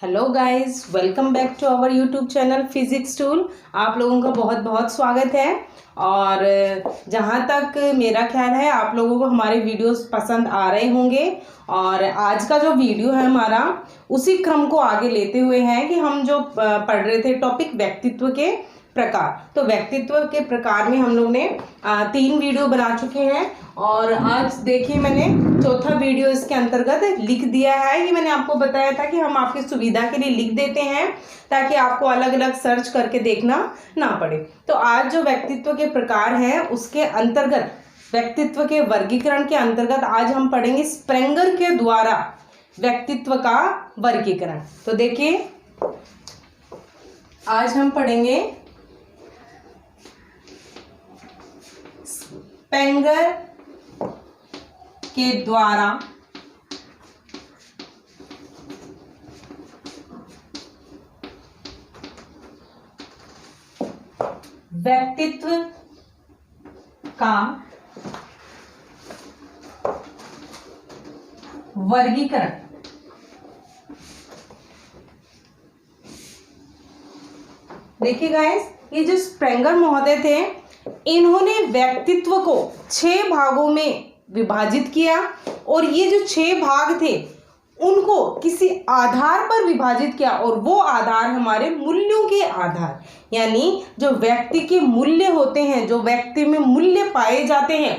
Hello guys, welcome back to our YouTube channel physics tool. आप लोगों का बहुत बहुत स्वागत है। और जहाँ तक मेरा ख्याल है आप लोगों को हमारे वीडियोस पसंद आ रहे होंगे। और आज का जो वीडियो है हमारा उसी क्रम को आगे लेते हुए है कि हम जो पढ़ रहे थे टॉपिक व्यक्तित्व के प्रकार। तो व्यक्तित्व के प्रकार में हम लोग ने 3 वीडियो बना चुके हैं और आज देखिए मैंने चौथा वीडियो इसके अंतर्गत लिख दिया है। ये मैंने आपको बताया था कि हम आपकी सुविधा के लिए लिख देते हैं ताकि आपको अलग अलग सर्च करके देखना ना पड़े। तो आज जो व्यक्तित्व के प्रकार हैं उसके अंतर्गत व्यक्तित्व के वर्गीकरण के अंतर्गत आज हम पढ़ेंगे स्प्रेंगर के द्वारा व्यक्तित्व का वर्गीकरण। तो देखिए आज हम पढ़ेंगे स्प्रेंगर के द्वारा व्यक्तित्व का वर्गीकरण। देखिए गाइस, ये जो स्प्रेंगर महोदय थे इन्होंने व्यक्तित्व को 6 भागों में विभाजित किया और ये जो 6 भाग थे उनको किसी आधार पर विभाजित किया और वो आधार हमारे मूल्यों के आधार, यानी जो व्यक्ति के मूल्य होते हैं, जो व्यक्ति में मूल्य पाए जाते हैं,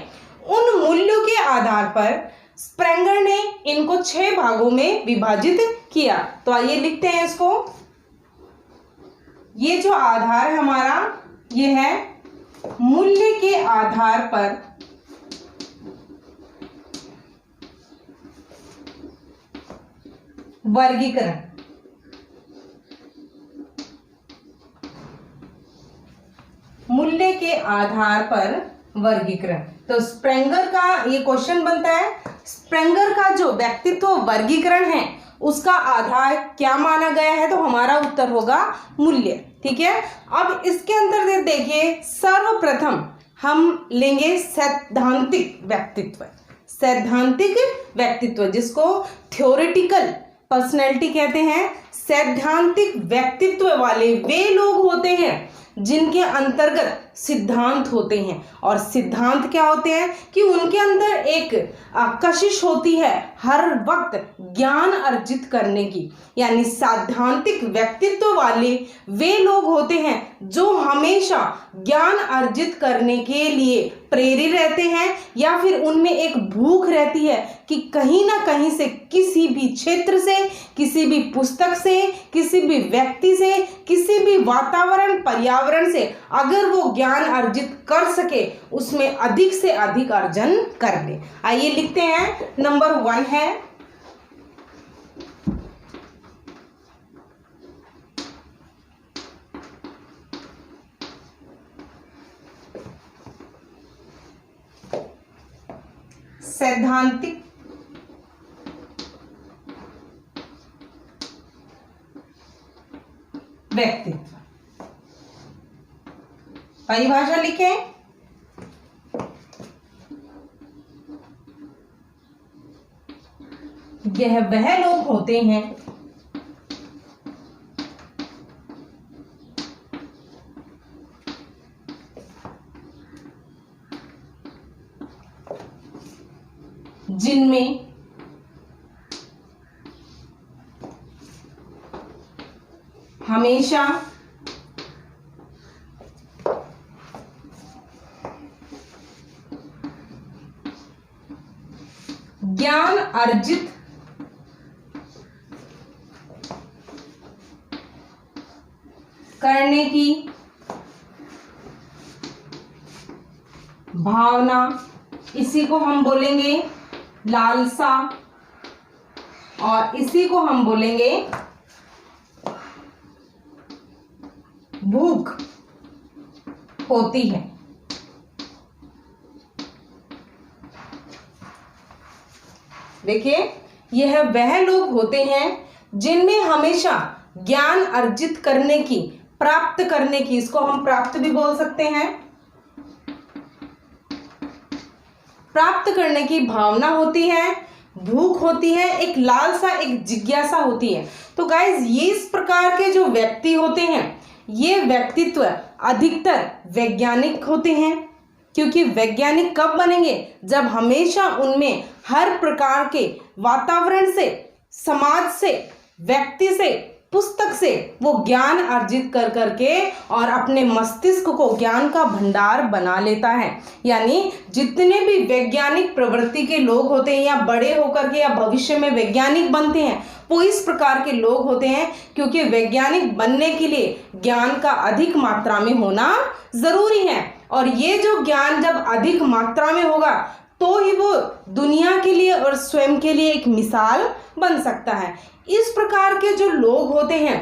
उन मूल्यों के आधार पर स्प्रेंगर ने इनको 6 भागों में विभाजित किया। तो आइए लिखते हैं इसको। ये जो आधार हमारा ये है मूल्य के आधार पर वर्गीकरण। मूल्य के आधार पर वर्गीकरण। तो स्प्रेंगर का ये क्वेश्चन बनता है, स्प्रेंगर का जो व्यक्तित्व वर्गीकरण है उसका आधार क्या माना गया है? तो हमारा उत्तर होगा मूल्य। ठीक है, अब इसके अंदर देखिए सर्वप्रथम हम लेंगे सैद्धांतिक व्यक्तित्व। सैद्धांतिक व्यक्तित्व जिसको थ्योरेटिकल पर्सनैलिटी कहते हैं। सैद्धांतिक व्यक्तित्व वाले वे लोग होते हैं जिनके अंतर्गत सिद्धांत होते हैं। और सिद्धांत क्या होते हैं कि उनके अंदर एक कशिश होती है हर वक्त ज्ञान अर्जित करने की। यानी सैद्धांतिक व्यक्तित्व वाले वे लोग होते हैं जो हमेशा ज्ञान अर्जित करने के लिए प्रेरित रहते हैं, या फिर उनमें एक भूख रहती है कि कहीं ना कहीं से, किसी भी क्षेत्र से, किसी भी पुस्तक से, किसी भी व्यक्ति से, किसी भी वातावरण पर्यावरण से अगर वो ज्ञान अर्जित कर सके उसमें अधिक से अधिक अर्जन कर ले। आइए लिखते हैं। नंबर 1 है सैद्धांतिक व्यक्तित्व। परिभाषा लिखें। यह वह लोग होते हैं जिनमें हमेशा ज्ञान अर्जित करने की भावना, इसी को हम बोलेंगे लालसा, और इसी को हम बोलेंगे भूख होती है। देखिए, यह वह लोग होते हैं जिनमें हमेशा ज्ञान अर्जित करने की, प्राप्त करने की, इसको हम प्राप्त भी बोल सकते हैं, प्राप्त करने की भावना होती है, भूख होती है, एक लालसा, एक जिज्ञासा होती है। तो गाइज ये इस प्रकार के जो व्यक्ति होते हैं, ये व्यक्तित्व अधिकतर वैज्ञानिक होते हैं, क्योंकि वैज्ञानिक कब बनेंगे, जब हमेशा उनमें हर प्रकार के वातावरण से, समाज से, व्यक्ति से, पुस्तक से वो ज्ञान अर्जित कर करके और अपने मस्तिष्क को ज्ञान का भंडार बना लेता है। यानी जितने भी वैज्ञानिक प्रवृत्ति के लोग होते हैं या बड़े होकर के या भविष्य में वैज्ञानिक बनते हैं, वो इस प्रकार के लोग होते हैं, क्योंकि वैज्ञानिक बनने के लिए ज्ञान का अधिक मात्रा में होना जरूरी है। और ये जो ज्ञान जब अधिक मात्रा में होगा तो ही वो दुनिया के लिए और स्वयं के लिए एक मिसाल बन सकता है। इस प्रकार के जो लोग होते हैं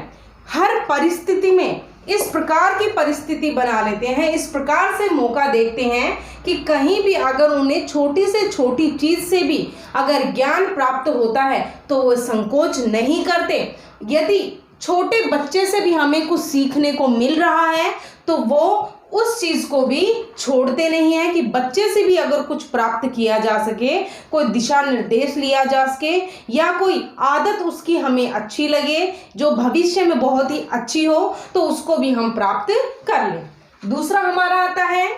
हर परिस्थिति में इस प्रकार की परिस्थिति बना लेते हैं, इस प्रकार से मौका देखते हैं कि कहीं भी अगर उन्हें छोटी से छोटी चीज से भी अगर ज्ञान प्राप्त होता है तो वो संकोच नहीं करते। यदि छोटे बच्चे से भी हमें कुछ सीखने को मिल रहा है तो वो उस चीज को भी छोड़ते नहीं है कि बच्चे से भी अगर कुछ प्राप्त किया जा सके, कोई दिशा निर्देश लिया जा सके या कोई आदत उसकी हमें अच्छी लगे जो भविष्य में बहुत ही अच्छी हो, तो उसको भी हम प्राप्त कर लें। दूसरा हमारा आता है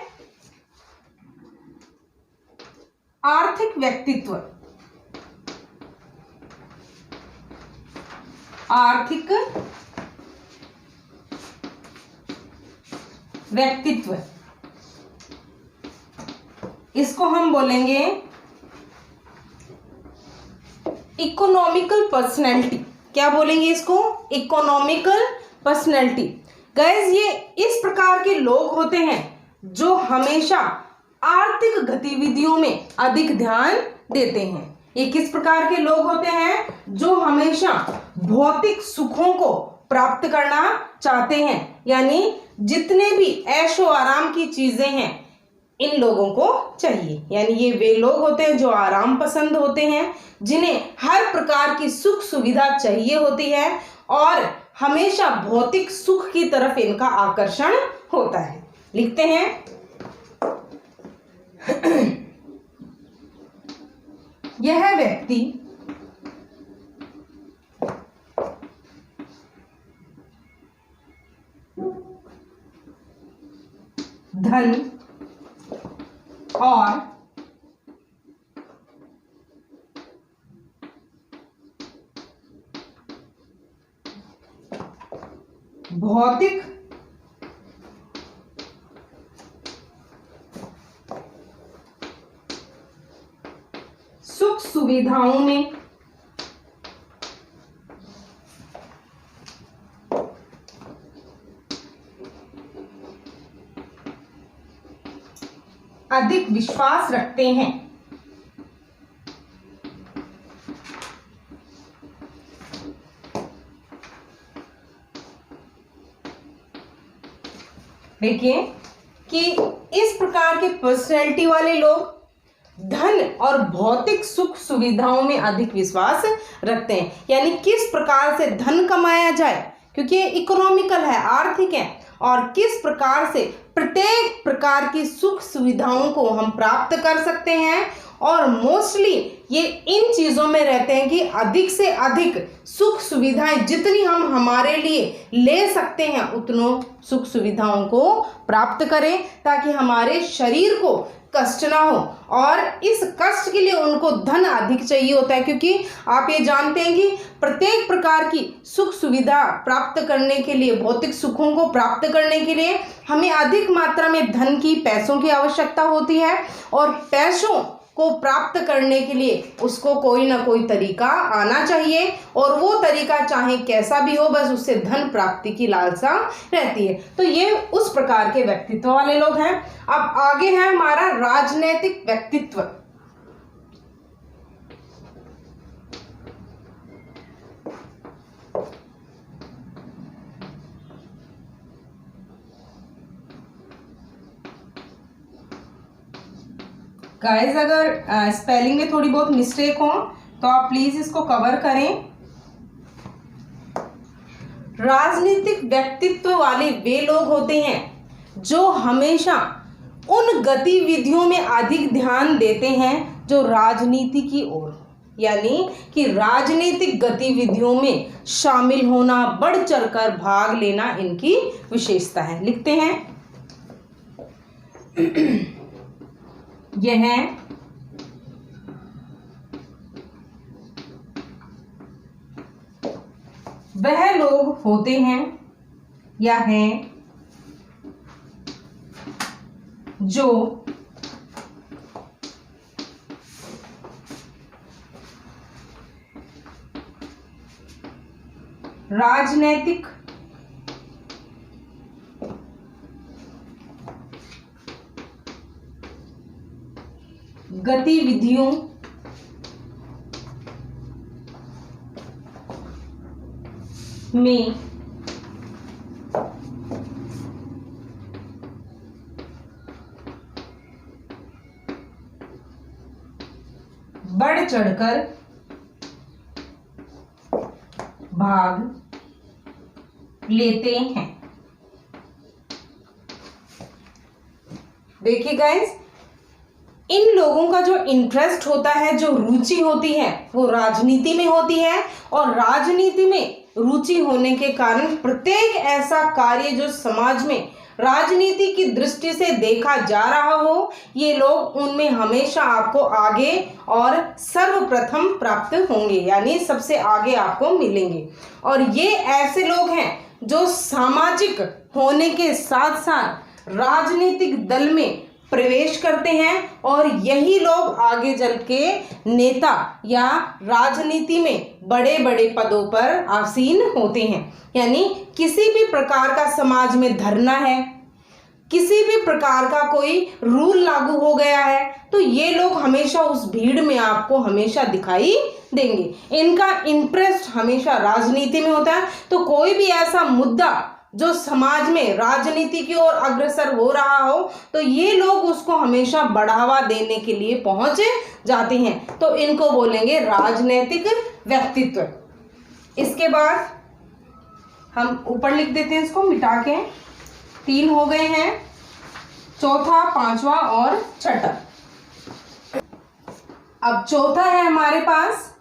आर्थिक व्यक्तित्व। आर्थिक व्यक्तित्व, इसको हम बोलेंगे इकोनॉमिकल पर्सनैलिटी। क्या बोलेंगे इसको? Economical personality. गाइस ये इस प्रकार के लोग होते हैं जो हमेशा आर्थिक गतिविधियों में अधिक ध्यान देते हैं। ये किस प्रकार के लोग होते हैं? जो हमेशा भौतिक सुखों को प्राप्त करना चाहते हैं, यानी जितने भी ऐशो आराम की चीजें हैं इन लोगों को चाहिए। यानी ये वे लोग होते हैं जो आराम पसंद होते हैं, जिन्हें हर प्रकार की सुख सुविधा चाहिए होती है और हमेशा भौतिक सुख की तरफ इनका आकर्षण होता है। लिखते हैं यह व्यक्ति धन और भौतिक सुख सुविधाओं में अधिक विश्वास रखते हैं। देखिए कि इस प्रकार के पर्सनैलिटी वाले लोग धन और भौतिक सुख सुविधाओं में अधिक विश्वास रखते हैं। यानी किस प्रकार से धन कमाया जाए, क्योंकि ये इकोनॉमिकल है, आर्थिक है, और किस प्रकार से प्रत्येक प्रकार की सुख सुविधाओं को हम प्राप्त कर सकते हैं। और मोस्टली ये इन चीज़ों में रहते हैं कि अधिक से अधिक सुख सुविधाएं जितनी हम हमारे लिए ले सकते हैं उतनों सुख सुविधाओं को प्राप्त करें, ताकि हमारे शरीर को कष्ट ना हो। और इस कष्ट के लिए उनको धन अधिक चाहिए होता है, क्योंकि आप ये जानते हैं कि प्रत्येक प्रकार की सुख सुविधा प्राप्त करने के लिए, भौतिक सुखों को प्राप्त करने के लिए हमें अधिक मात्रा में धन की, पैसों की आवश्यकता होती है। और पैसों को प्राप्त करने के लिए उसको कोई ना कोई तरीका आना चाहिए, और वो तरीका चाहे कैसा भी हो, बस उससे धन प्राप्ति की लालसा रहती है। तो ये उस प्रकार के व्यक्तित्व वाले लोग हैं। अब आगे है हमारा राजनैतिक व्यक्तित्व। गाइस अगर स्पेलिंग में थोड़ी बहुत मिस्टेक हो तो आप प्लीज इसको कवर करें। राजनीतिक व्यक्तित्व वाले वे लोग होते हैं जो हमेशा उन गतिविधियों में अधिक ध्यान देते हैं जो राजनीति की ओर, यानी कि राजनीतिक गतिविधियों में शामिल होना, बढ़ चढ़कर भाग लेना इनकी विशेषता है। लिखते हैं, यह वह लोग होते हैं या हैं जो राजनैतिक गतिविधियों में बढ़ चढ़कर भाग लेते हैं। देखिए गाइस, इन लोगों का जो इंटरेस्ट होता है, जो रुचि होती है, वो राजनीति में होती है। और राजनीति में रुचि होने के कारण प्रत्येक ऐसा कार्य जो समाज में राजनीति की दृष्टि से देखा जा रहा हो, ये लोग उनमें हमेशा आपको आगे और सर्वप्रथम प्राप्त होंगे, यानी सबसे आगे आपको मिलेंगे। और ये ऐसे लोग हैं जो सामाजिक होने के साथ साथ राजनीतिक दल में प्रवेश करते हैं, और यही लोग आगे चल के नेता या राजनीति में बड़े बड़े पदों पर आसीन होते हैं। यानी किसी भी प्रकार का समाज में धरना है, किसी भी प्रकार का कोई रूल लागू हो गया है, तो ये लोग हमेशा उस भीड़ में आपको हमेशा दिखाई देंगे। इनका इंटरेस्ट हमेशा राजनीति में होता है। तो कोई भी ऐसा मुद्दा जो समाज में राजनीति की ओर अग्रसर हो रहा हो, तो ये लोग उसको हमेशा बढ़ावा देने के लिए पहुंच जाते हैं। तो इनको बोलेंगे राजनीतिक व्यक्तित्व। इसके बाद हम ऊपर लिख देते हैं, इसको मिटा के 3 हो गए हैं, चौथा, पांचवा और छठा। अब चौथा है हमारे पास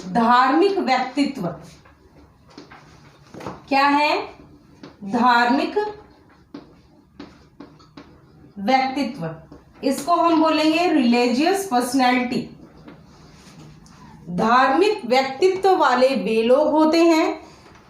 धार्मिक व्यक्तित्व। क्या है? धार्मिक व्यक्तित्व। इसको हम बोलेंगे रिलीजियस पर्सनैलिटी। धार्मिक व्यक्तित्व वाले वे लोग होते हैं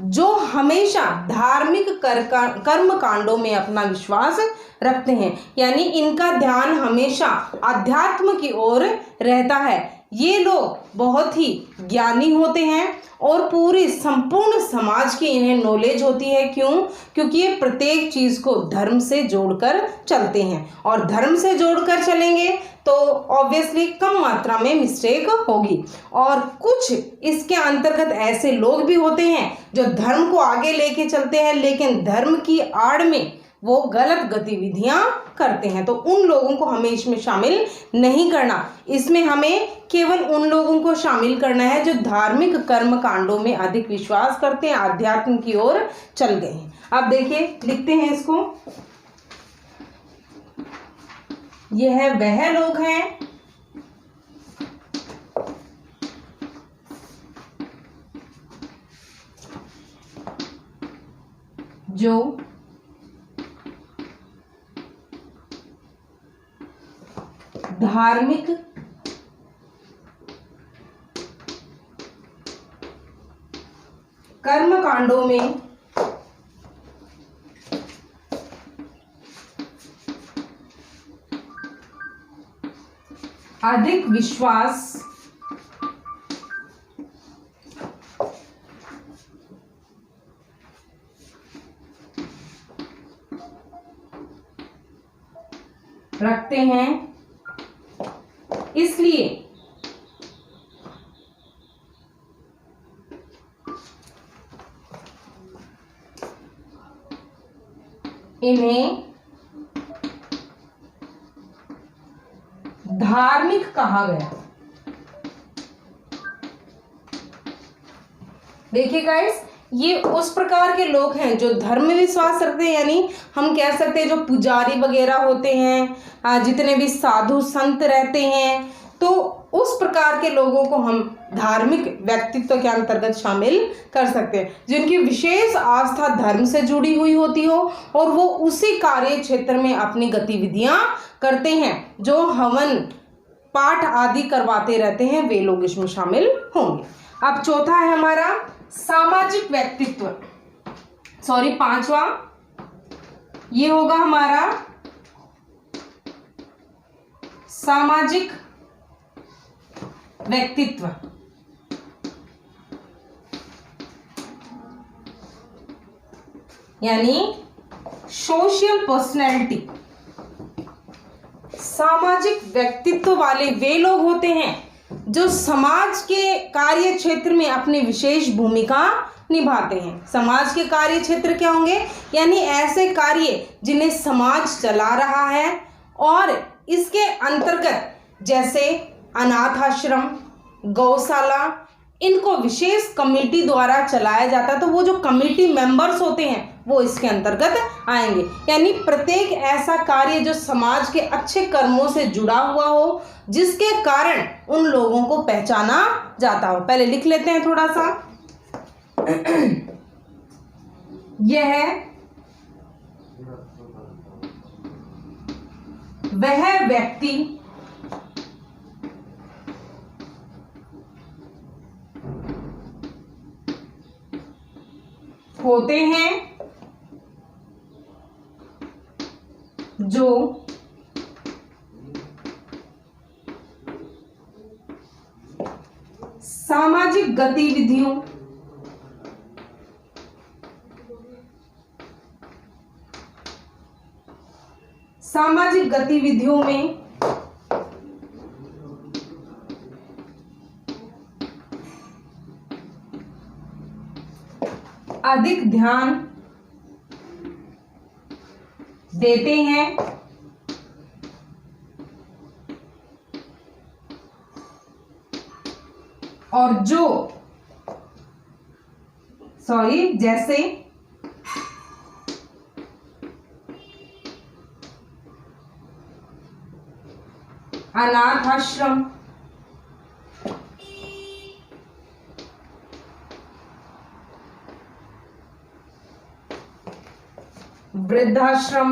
जो हमेशा धार्मिक कर्म कांडों में अपना विश्वास रखते हैं, यानी इनका ध्यान हमेशा अध्यात्म की ओर रहता है। ये लोग बहुत ही ज्ञानी होते हैं और पूरी संपूर्ण समाज की इन्हें नॉलेज होती है। क्यों? क्योंकि ये प्रत्येक चीज को धर्म से जोड़कर चलते हैं, और धर्म से जोड़कर चलेंगे तो ऑब्वियसली कम मात्रा में मिस्टेक होगी। और कुछ इसके अंतर्गत ऐसे लोग भी होते हैं जो धर्म को आगे लेके चलते हैं, लेकिन धर्म की आड़ में वो गलत गतिविधियां करते हैं। तो उन लोगों को हमें इसमें शामिल नहीं करना। इसमें हमें केवल उन लोगों को शामिल करना है जो धार्मिक कर्म कांडों में अधिक विश्वास करते हैं, आध्यात्म की ओर चल गए हैं। अब देखिए, लिखते हैं इसको, यह वह लोग हैं जो धार्मिक कर्म कांडों में अधिक विश्वास रखते हैं, इसलिए इन्हें धार्मिक कहा गया। देखिए गाइस, ये उस प्रकार के लोग हैं जो धर्म में विश्वास रखते हैं, यानी हम कह सकते हैं जो पुजारी वगैरह होते हैं, जितने भी साधु संत रहते हैं, तो उस प्रकार के लोगों को हम धार्मिक व्यक्तित्व के अंतर्गत शामिल कर सकते हैं, जिनकी विशेष आस्था धर्म से जुड़ी हुई होती हो और वो उसी कार्य क्षेत्र में अपनी गतिविधियां करते हैं, जो हवन पाठ आदि करवाते रहते हैं, वे लोग इसमें शामिल होंगे। अब चौथा है हमारा सामाजिक व्यक्तित्व, पांचवा ये होगा हमारा सामाजिक व्यक्तित्व। यानी सोशल पर्सनैलिटी। सामाजिक व्यक्तित्व वाले वे लोग होते हैं जो समाज के कार्य क्षेत्र में अपनी विशेष भूमिका निभाते हैं। समाज के कार्य क्षेत्र क्या होंगे? यानी ऐसे कार्य जिन्हें समाज चला रहा है और इसके अंतर्गत जैसे अनाथ आश्रम, गौशाला, इनको विशेष कमेटी द्वारा चलाया जाता है, तो वो जो कमेटी मेंबर्स होते हैं वो इसके अंतर्गत आएंगे। यानी प्रत्येक ऐसा कार्य जो समाज के अच्छे कर्मों से जुड़ा हुआ हो, जिसके कारण उन लोगों को पहचाना जाता हो। पहले लिख लेते हैं थोड़ा सा। यह वह व्यक्ति होते हैं जो सामाजिक गतिविधियों में अधिक ध्यान देते हैं और जैसे अनाथ आश्रम, वृद्धाश्रम,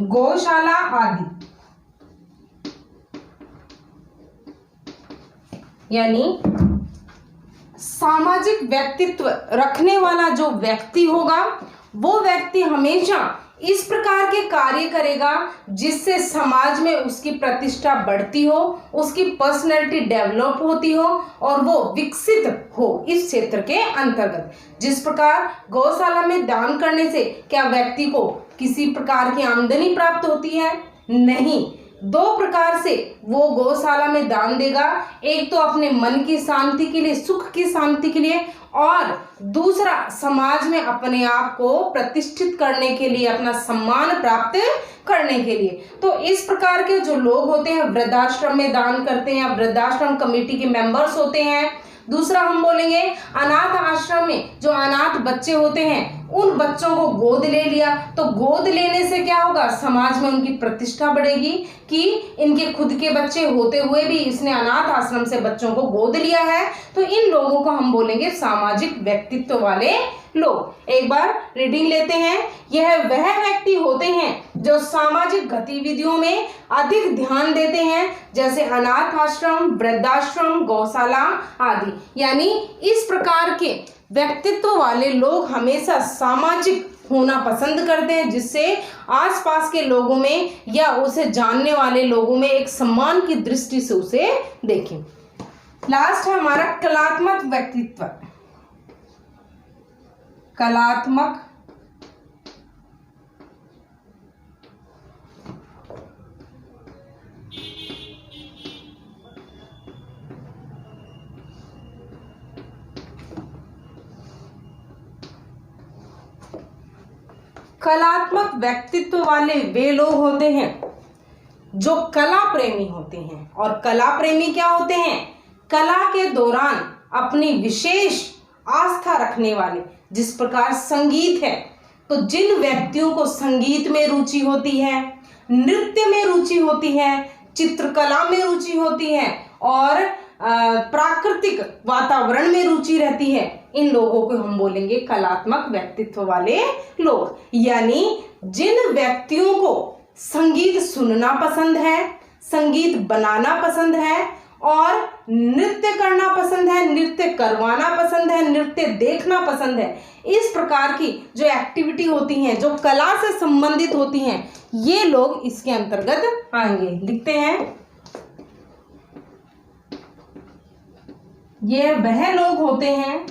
गौशाला आदि। यानी सामाजिक व्यक्तित्व रखने वाला जो व्यक्ति होगा, वो व्यक्ति हमेशा इस प्रकार के कार्य करेगा जिससे समाज में उसकी प्रतिष्ठा बढ़ती हो, उसकी पर्सनैलिटी डेवलप होती हो और वो विकसित हो इस क्षेत्र के अंतर्गत। जिस प्रकार गौशाला में दान करने से क्या व्यक्ति को किसी प्रकार की आमदनी प्राप्त होती है? नहीं। दो प्रकार से वो गौशाला में दान देगा, एक तो अपने मन की शांति के लिए, सुख की शांति के लिए, और दूसरा समाज में अपने आप को प्रतिष्ठित करने के लिए, अपना सम्मान प्राप्त करने के लिए। तो इस प्रकार के जो लोग होते हैं वृद्धाश्रम में दान करते हैं, वृद्धाश्रम कमेटी के मेंबर्स होते हैं। दूसरा हम बोलेंगे अनाथ आश्रम में जो अनाथ बच्चे होते हैं, उन बच्चों को गोद ले लिया, तो गोद लेने से क्या होगा? समाज में उनकी प्रतिष्ठा बढ़ेगी कि इनके खुद के बच्चे होते हुए भी इसने अनाथ आश्रम से बच्चों को गोद लिया है। तो इन लोगों को हम बोलेंगे सामाजिक व्यक्तित्व वाले लोग। एक बार रीडिंग लेते हैं। यह वह व्यक्ति होते हैं जो सामाजिक गतिविधियों में अधिक ध्यान देते हैं, जैसे अनाथ आश्रम, वृद्धाश्रम, गौशाला आदि। यानी इस प्रकार के व्यक्तित्व वाले लोग हमेशा सामाजिक होना पसंद करते हैं, जिससे आसपास के लोगों में या उसे जानने वाले लोगों में एक सम्मान की दृष्टि से उसे देखें। लास्ट है हमारा कलात्मक व्यक्तित्व। कलात्मक कलात्मक व्यक्तित्व वाले वे लोग होते हैं जो कला प्रेमी होते हैं। और कला प्रेमी क्या होते हैं? कला के दौरान अपनी विशेष आस्था रखने वाले, जिस प्रकार संगीत है तो जिन व्यक्तियों को संगीत में रुचि होती है, नृत्य में रुचि होती है, चित्रकला में रुचि होती है और प्राकृतिक वातावरण में रुचि रहती है, इन लोगों को हम बोलेंगे कलात्मक व्यक्तित्व वाले लोग। यानी जिन व्यक्तियों को संगीत सुनना पसंद है, संगीत बनाना पसंद है और नृत्य करना पसंद है, नृत्य करवाना पसंद है, नृत्य देखना पसंद है, इस प्रकार की जो एक्टिविटी होती हैं, जो कला से संबंधित होती हैं, ये लोग इसके अंतर्गत आएंगे। लिखते हैं, ये वह लोग होते हैं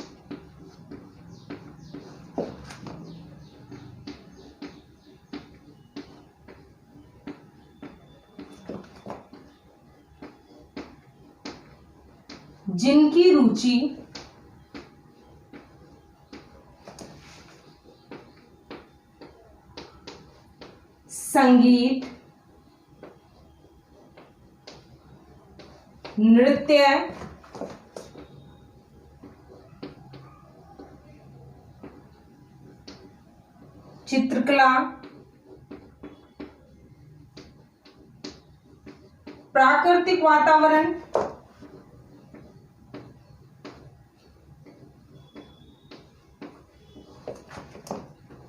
जिनकी रुचि संगीत, नृत्य, चित्रकला, प्राकृतिक वातावरण,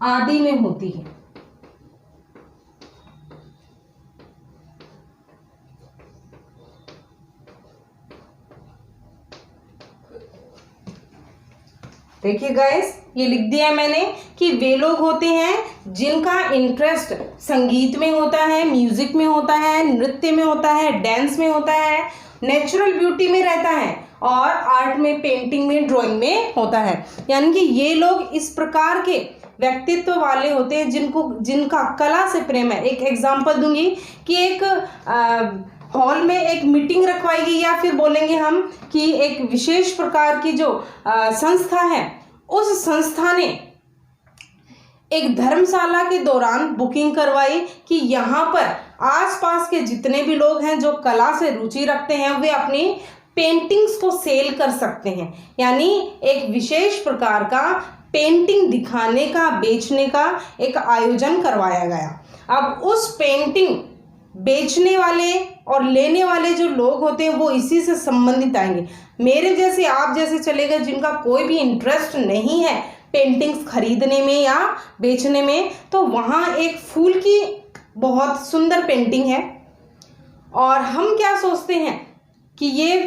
आदि में होती है। देखिए गाइस, ये लिख दिया मैंने कि वे लोग होते हैं जिनका इंटरेस्ट संगीत में होता है, म्यूजिक में होता है, नृत्य में होता है, डांस में होता है, नेचुरल ब्यूटी में रहता है और आर्ट में, पेंटिंग में, ड्राइंग में होता है। यानी कि ये लोग इस प्रकार के व्यक्तित्व वाले होते हैं जिनका कला से प्रेम है। एक एग्जांपल दूंगी कि एक हॉल में एक मीटिंग रखवाई गई, या फिर बोलेंगे हम कि एक विशेष प्रकार की जो संस्था है, उस संस्था ने एक धर्मशाला के दौरान बुकिंग करवाई कि यहाँ पर आसपास के जितने भी लोग हैं जो कला से रुचि रखते हैं, वे अपनी पेंटिंग्स को सेल कर सकते हैं। यानी एक विशेष प्रकार का पेंटिंग दिखाने का, बेचने का एक आयोजन करवाया गया। अब उस पेंटिंग बेचने वाले और लेने वाले जो लोग होते हैं वो इसी से संबंधित आएंगे। मेरे जैसे, आप जैसे चले गए जिनका कोई भी इंटरेस्ट नहीं है पेंटिंग्स खरीदने में या बेचने में, तो वहाँ एक फूल की बहुत सुंदर पेंटिंग है और हम क्या सोचते हैं कि ये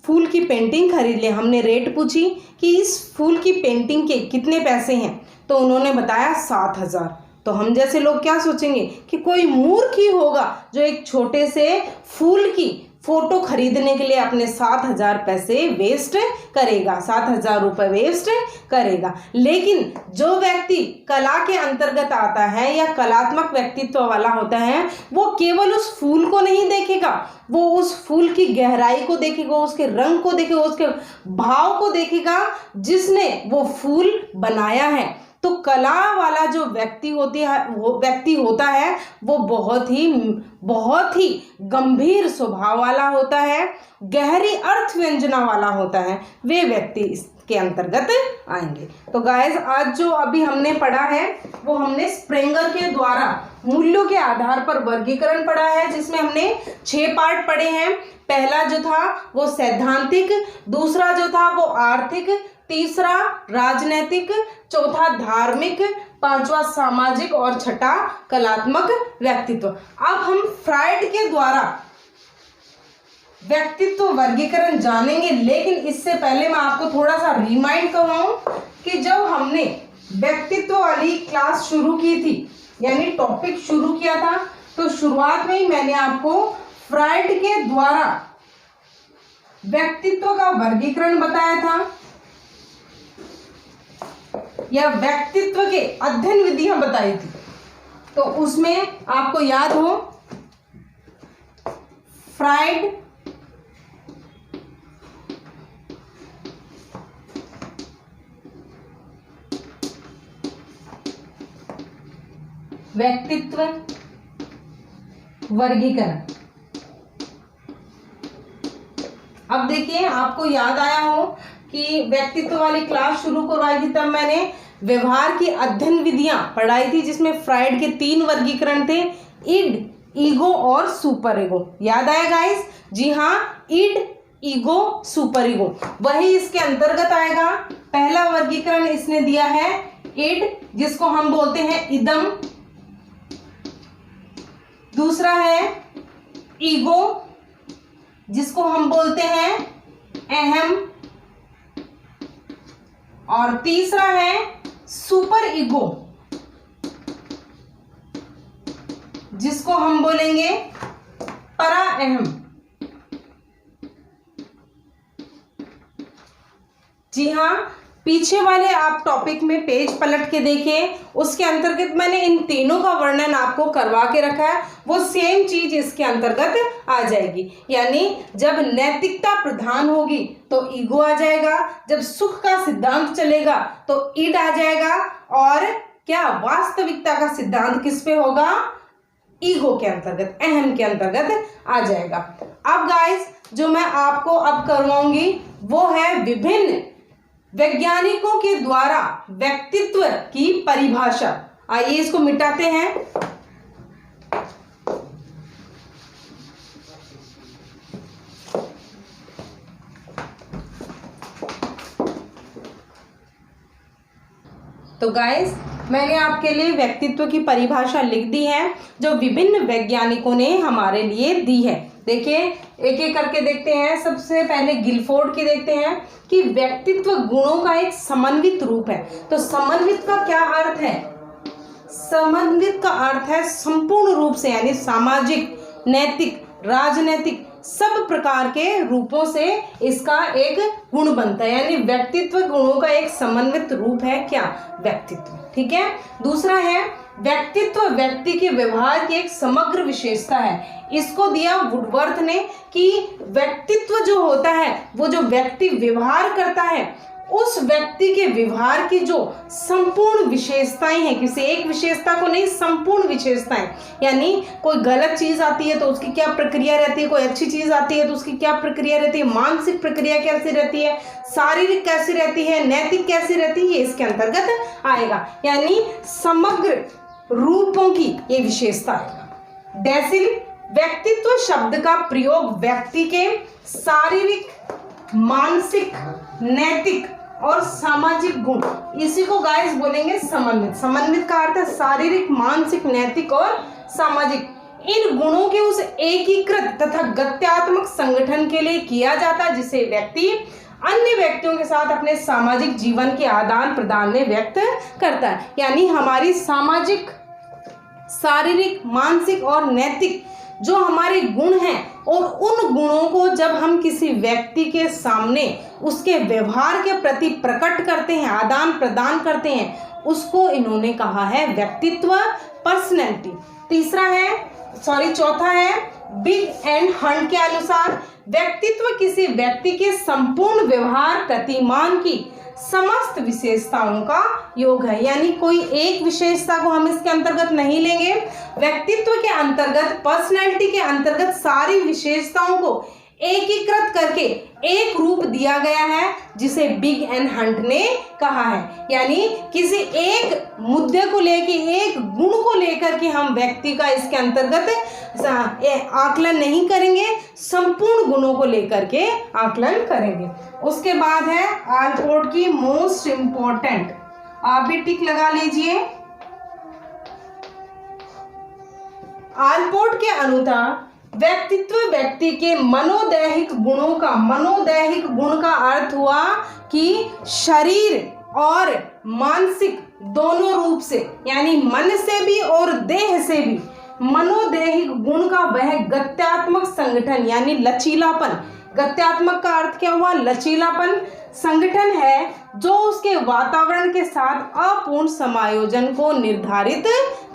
फूल की पेंटिंग खरीद ले। हमने रेट पूछी कि इस फूल की पेंटिंग के कितने पैसे हैं, तो उन्होंने बताया 7,000। तो हम जैसे लोग क्या सोचेंगे कि कोई मूर्ख ही होगा जो एक छोटे से फूल की फोटो खरीदने के लिए अपने 7,000 पैसे वेस्ट करेगा, 7,000 रुपये वेस्ट करेगा। लेकिन जो व्यक्ति कला के अंतर्गत आता है या कलात्मक व्यक्तित्व वाला होता है, वो केवल उस फूल को नहीं देखेगा, वो उस फूल की गहराई को देखेगा, उसके रंग को देखेगा, उसके भाव को देखेगा जिसने वो फूल बनाया है। तो कला वाला जो व्यक्ति होता है वो बहुत ही गंभीर स्वभाव वाला होता है, गहरी अर्थ व्यंजना वाला होता है, वे व्यक्ति इसके अंतर्गत आएंगे। तो गाइस, आज जो अभी हमने पढ़ा है वो हमने स्प्रेंगर के द्वारा मूल्यों के आधार पर वर्गीकरण पढ़ा है, जिसमें हमने 6 पार्ट पढ़े हैं। पहला जो था वो सैद्धांतिक, दूसरा जो था वो आर्थिक, तीसरा राजनैतिक, चौथा धार्मिक, पांचवा सामाजिक और छठा कलात्मक व्यक्तित्व। अब हम फ्राइड के द्वारा व्यक्तित्व वर्गीकरण जानेंगे, लेकिन इससे पहले मैं आपको थोड़ा सा रिमाइंड करवाऊं कि जब हमने व्यक्तित्व वाली क्लास शुरू की थी, यानी टॉपिक शुरू किया था, तो शुरुआत में ही मैंने आपको फ्राइड के द्वारा व्यक्तित्व का वर्गीकरण बताया था, या व्यक्तित्व के अध्ययन विधियां बताई थी। तो उसमें आपको याद हो, फ्राइड व्यक्तित्व वर्गीकरण। अब देखिए, आपको याद आया हो कि व्यक्तित्व वाली क्लास शुरू करवाई थी, तब मैंने व्यवहार की अध्ययन विधियां पढ़ाई थी, जिसमें फ्राइड के 3 वर्गीकरण थे, इड, ईगो और सुपर ईगो। याद आया गाइस? जी हाँ, इड, ईगो, सुपर ईगो, वही इसके अंतर्गत आएगा। पहला वर्गीकरण इसने दिया है इड, जिसको हम बोलते हैं इदम। दूसरा है ईगो, जिसको हम बोलते हैं अहम। और तीसरा है सुपर ईगो, जिसको हम बोलेंगे परा अहम। जी हाँ, पीछे वाले आप टॉपिक में पेज पलट के देखिए, उसके अंतर्गत मैंने इन तीनों का वर्णन आपको करवा के रखा है, वो सेम चीज इसके अंतर्गत आ जाएगी। यानी जब नैतिकता प्रधान होगी तो ईगो आ जाएगा, जब सुख का सिद्धांत चलेगा तो इड आ जाएगा, और क्या वास्तविकता का सिद्धांत किस पे होगा? ईगो के अंतर्गत, अहम के अंतर्गत आ जाएगा। अब गाइस, जो मैं आपको अब करवाऊंगी वो है विभिन्न वैज्ञानिकों के द्वारा व्यक्तित्व की परिभाषा। आइए इसको मिटाते हैं। तो गाइस, मैंने आपके लिए व्यक्तित्व की परिभाषा लिख दी है, जो विभिन्न वैज्ञानिकों ने हमारे लिए दी है। देखिए, एक एक करके देखते हैं। सबसे पहले गिलफोर्ड की देखते हैं कि व्यक्तित्व गुणों का एक समन्वित रूप है। तो समन्वित का क्या अर्थ है? समन्वित का अर्थ है संपूर्ण रूप से, यानी सामाजिक, नैतिक, राजनैतिक सब प्रकार के रूपों से इसका एक गुण बनता है। यानी व्यक्तित्व गुणों का एक समन्वित रूप है क्या? व्यक्तित्व। ठीक है। दूसरा है व्यक्तित्व व्यक्ति के व्यवहार की एक समग्र विशेषता है। इसको दिया वुडवर्थ ने कि व्यक्तित्व जो होता है वो जो व्यक्ति व्यवहार करता है उस व्यक्ति के व्यवहार की जो संपूर्ण विशेषताएं हैं, किसी एक विशेषता को नहीं, संपूर्ण विशेषताएं। यानी कोई गलत चीज आती है तो उसकी क्या प्रक्रिया रहती है, कोई अच्छी चीज आती है तो उसकी क्या प्रक्रिया रहती है, मानसिक प्रक्रिया कैसी रहती है, शारीरिक कैसी रहती है, नैतिक कैसी रहती है, ये इसके अंतर्गत आएगा। यानी समग्र रूपों की ये विशेषता आएगा। डेसिल व्यक्तित्व शब्द का प्रयोग व्यक्ति के शारीरिक, मानसिक, नैतिक और सामाजिक गुण, इसी को गाइस बोलेंगे समन्वित। समन्वित का अर्थ है शारीरिक, मानसिक, नैतिक और सामाजिक। इन गुणों के उस एकीकृत तथा गत्यात्मक संगठन के लिए किया जाता है जिसे व्यक्ति अन्य व्यक्तियों के साथ अपने सामाजिक जीवन के आदान प्रदान में व्यक्त करता है। यानी हमारी सामाजिक, शारीरिक, मानसिक और नैतिक जो हमारे गुण हैं और उन गुणों को जब हम किसी व्यक्ति के सामने उसके व्यवहार के प्रति प्रकट करते हैं, आदान प्रदान करते हैं, उसको इन्होंने कहा है व्यक्तित्व, पर्सनैलिटी। चौथा है बिग एंड हंट के अनुसार व्यक्तित्व किसी व्यक्ति के संपूर्ण व्यवहार प्रतिमान की समस्त विशेषताओं का योग है। यानी कोई एक विशेषता को हम इसके अंतर्गत नहीं लेंगे, व्यक्तित्व के अंतर्गत, पर्सनैलिटी के अंतर्गत सारी विशेषताओं को एकीकृत करके एक रूप दिया गया है जिसे बिग एंड हंट ने कहा है। यानी किसी एक मुद्दे को लेकर, एक गुण को लेकर के हम व्यक्ति का इसके अंतर्गत आकलन नहीं करेंगे, संपूर्ण गुणों को लेकर के आकलन करेंगे। उसके बाद है आलपोर्ट की मोस्ट इंपॉर्टेंट, आप भी टिक लगा लीजिए। आलपोर्ट के अनुसार व्यक्तित्व व्यक्ति के मनोदैहिक गुणों का, मनोदैहिक गुण का अर्थ हुआ कि शरीर और मानसिक दोनों रूप से, यानी मन से भी और देह से भी, मनोदैहिक गुण का वह गत्यात्मक संगठन यानी लचीलापन। गत्यात्मक का अर्थ क्या हुआ? लचीलापन। संगठन है जो उसके वातावरण के साथ अपूर्ण समायोजन को निर्धारित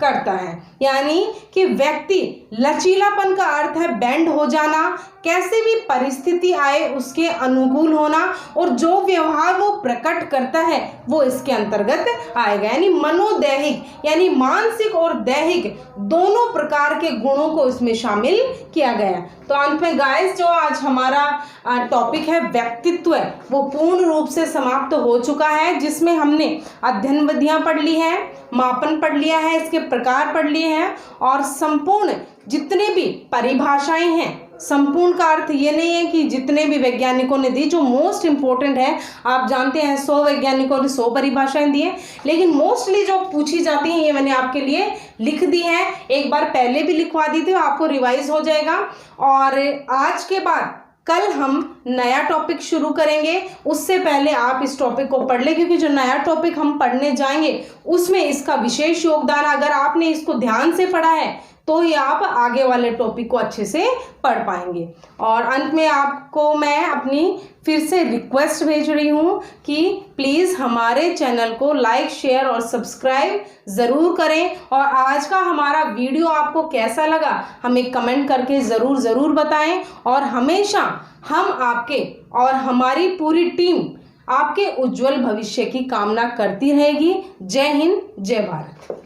करता है। यानी कि व्यक्ति, लचीलापन का अर्थ है बैंड हो जाना, कैसे भी परिस्थिति आए उसके अनुकूल होना, और जो व्यवहार वो प्रकट करता है वो इसके अंतर्गत आएगा। यानी मनोदैहिक यानी मानसिक और दैहिक दोनों प्रकार के गुणों को इसमें शामिल किया गया। तो अंत में गाइस, जो आज हमारा टॉपिक है व्यक्तित्व, वो पूर्ण रूप से समाप्त हो चुका है, जिसमें हमने अध्ययन विधियां पढ़ ली है, मापन पढ़ लिया है, इसके प्रकार पढ़ लिए हैं, और संपूर्ण जितने भी परिभाषाएं हैं, संपूर्ण का अर्थ ये नहीं है कि जितने भी वैज्ञानिकों ने दी, जो मोस्ट इंपॉर्टेंट है, आप जानते हैं 100 वैज्ञानिकों ने 100 परिभाषाएं दी है, लेकिन मोस्टली जो पूछी जाती हैं ये मैंने आपके लिए लिख दी है। एक बार पहले भी लिखवा दी थी, आपको रिवाइज हो जाएगा। और आज के बाद कल हम नया टॉपिक शुरू करेंगे, उससे पहले आप इस टॉपिक को पढ़ लें, क्योंकि जो नया टॉपिक हम पढ़ने जाएंगे उसमें इसका विशेष योगदान, अगर आपने इसको ध्यान से पढ़ा है तो ही आप आगे वाले टॉपिक को अच्छे से पढ़ पाएंगे। और अंत में आपको मैं अपनी फिर से रिक्वेस्ट भेज रही हूँ कि प्लीज़ हमारे चैनल को लाइक, शेयर और सब्सक्राइब ज़रूर करें। और आज का हमारा वीडियो आपको कैसा लगा हमें कमेंट करके ज़रूर बताएं। और हमेशा हम आपके और हमारी पूरी टीम आपके उज्जवल भविष्य की कामना करती रहेगी। जय हिंद, जय भारत।